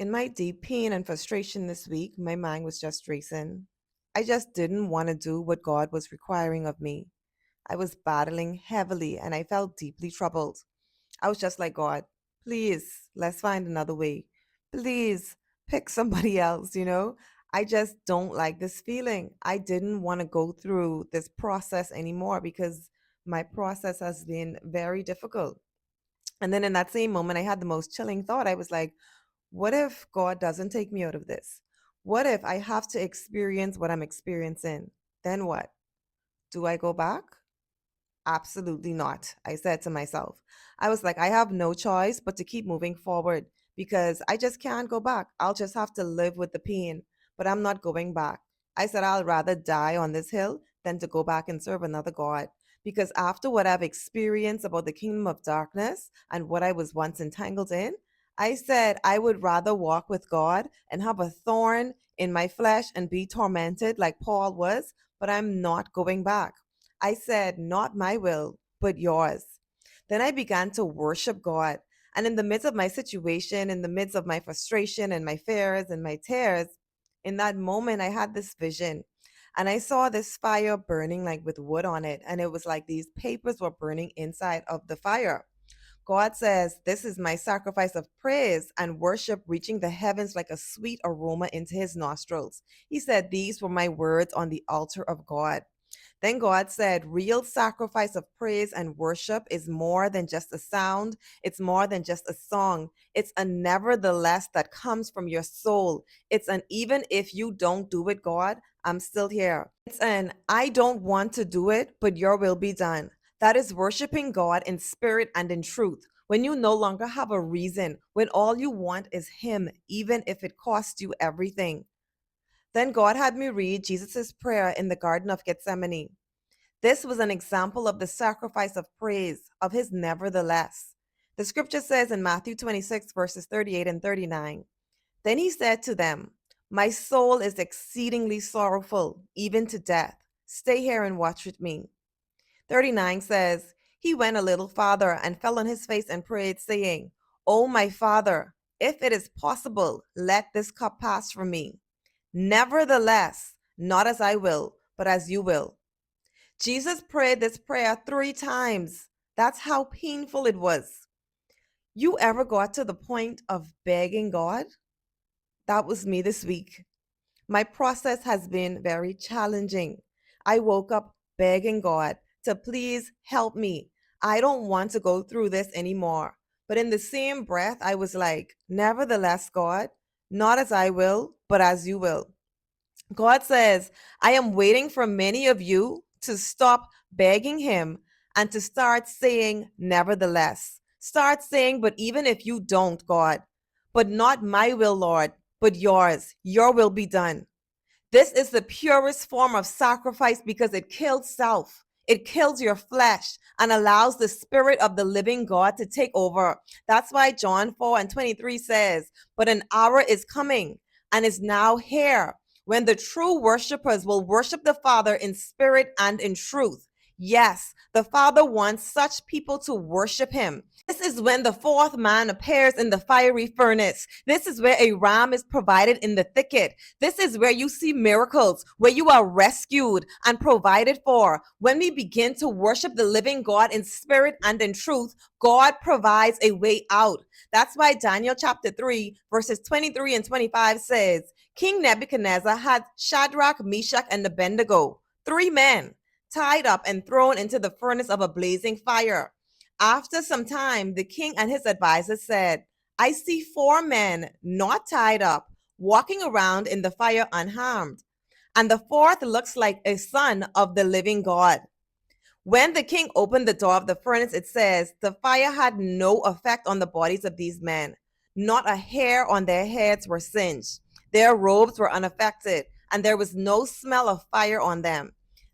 In my deep pain and frustration this week, my mind was just racing. I just didn't want to do what God was requiring of me. I was battling heavily and I felt deeply troubled. I was just like, God, please, let's find another way. Please pick somebody else. I just don't like this feeling. I didn't want to go through this process anymore because my process has been very difficult. And then in that same moment, I had the most chilling thought. I was like, what if God doesn't take me out of this? What if I have to experience what I'm experiencing? Then what? Do I go back? Absolutely not, I said to myself. I was like, I have no choice but to keep moving forward because I just can't go back. I'll just have to live with the pain, but I'm not going back. I said, I'll rather die on this hill than to go back and serve another God. Because after what I've experienced about the kingdom of darkness and what I was once entangled in, I said I would rather walk with God and have a thorn in my flesh and be tormented like Paul was, but I'm not going back. I said, not my will, but yours. Then I began to worship God. And in the midst of my situation, in the midst of my frustration and my fears and my tears, in that moment, I had this vision. And I saw this fire burning like with wood on it. And it was like these papers were burning inside of the fire. God says, this is my sacrifice of praise and worship reaching the heavens like a sweet aroma into his nostrils. He said, these were my words on the altar of God. Then God said, real sacrifice of praise and worship is more than just a sound. It's more than just a song. It's a nevertheless that comes from your soul. It's an even if you don't do it, God, I'm still here. It's an I don't want to do it, but your will be done. That is worshiping God in spirit and in truth. When you no longer have a reason, when all you want is Him, even if it costs you everything. Then God had me read Jesus' prayer in the Garden of Gethsemane. This was an example of the sacrifice of praise, of his nevertheless. The scripture says in Matthew 26, verses 38 and 39, then he said to them, my soul is exceedingly sorrowful, even to death. Stay here and watch with me. 39 says, he went a little farther and fell on his face and prayed, saying, O my Father, if it is possible, let this cup pass from me. Nevertheless, not as I will, but as you will. Jesus prayed this prayer 3 times. That's how painful it was. You ever got to the point of begging God? That was me this week. My process has been very challenging. I woke up begging God to please help me. I don't want to go through this anymore. But in the same breath, I was like, nevertheless, God, not as I will, but as you will. God says, I am waiting for many of you to stop begging Him and to start saying, nevertheless. Start saying, but even if you don't, God, but not my will, Lord, but yours, your will be done. This is the purest form of sacrifice because it kills self. It kills your flesh and allows the spirit of the living God to take over. That's why John 4 and 23 says, but an hour is coming and is now here when the true worshipers will worship the Father in spirit and in truth. Yes, the Father wants such people to worship Him. This is when the fourth man appears in the fiery furnace. This is where a ram is provided in the thicket. This is where you see miracles, where you are rescued and provided for. When we begin to worship the living God in spirit and in truth, God provides a way out. That's why Daniel chapter 3, verses 23 and 25 says, King Nebuchadnezzar had Shadrach, Meshach, and Abednego, 3 men, tied up and thrown into the furnace of a blazing fire. After some time, the king and his advisors said, I see 4 men not tied up, walking around in the fire unharmed. And the fourth looks like a son of the living God. When the king opened the door of the furnace, it says, the fire had no effect on the bodies of these men. Not a hair on their heads were singed. Their robes were unaffected, and there was no smell of fire on them.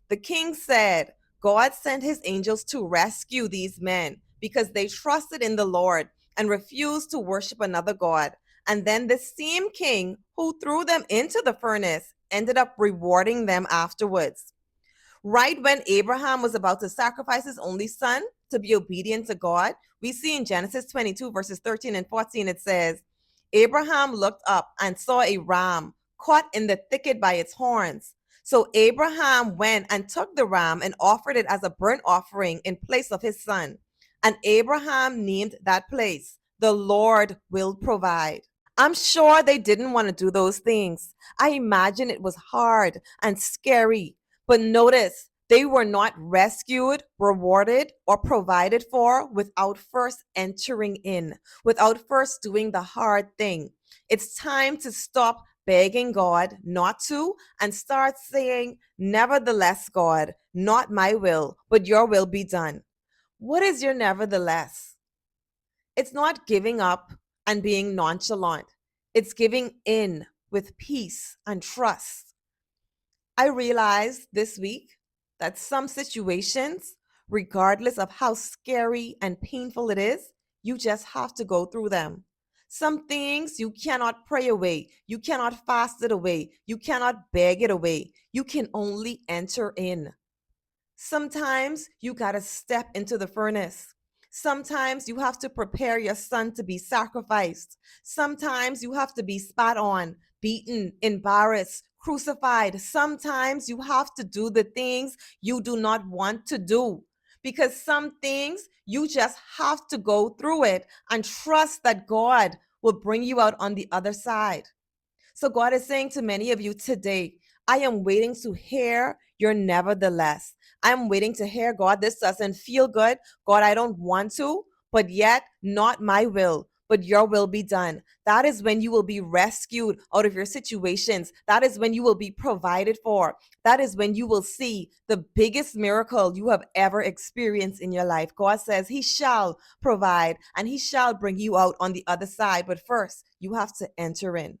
The king said, God sent his angels to rescue these men because they trusted in the Lord and refused to worship another God. And then the same king who threw them into the furnace ended up rewarding them afterwards. Right when Abraham was about to sacrifice his only son to be obedient to God, we see in Genesis 22, verses 13 and 14, it says, Abraham looked up and saw a ram caught in the thicket by its horns. So Abraham went and took the ram and offered it as a burnt offering in place of his son. And Abraham named that place, "The Lord will provide." I'm sure they didn't want to do those things. I imagine it was hard and scary. But notice, they were not rescued, rewarded, or provided for without first entering in, without first doing the hard thing. It's time to stop begging God not to and start saying, "Nevertheless, God, not my will, but your will be done." What is your nevertheless? It's not giving up and being nonchalant. It's giving in with peace and trust. I realized this week that some situations, regardless of how scary and painful it is, you just have to go through them. Some things you cannot pray away, you cannot fast it away, you cannot beg it away. You can only enter in. Sometimes you got to step into the furnace. Sometimes you have to prepare your son to be sacrificed. Sometimes you have to be spat on, beaten, embarrassed, crucified. Sometimes you have to do the things you do not want to do, because some things you just have to go through it and trust that God will bring you out on the other side. So God is saying to many of you today, I am waiting to hear your nevertheless. I'm waiting to hear, God, this doesn't feel good. God, I don't want to, but yet not my will, but your will be done. That is when you will be rescued out of your situations. That is when you will be provided for. That is when you will see the biggest miracle you have ever experienced in your life. God says he shall provide and he shall bring you out on the other side. But first, you have to enter in.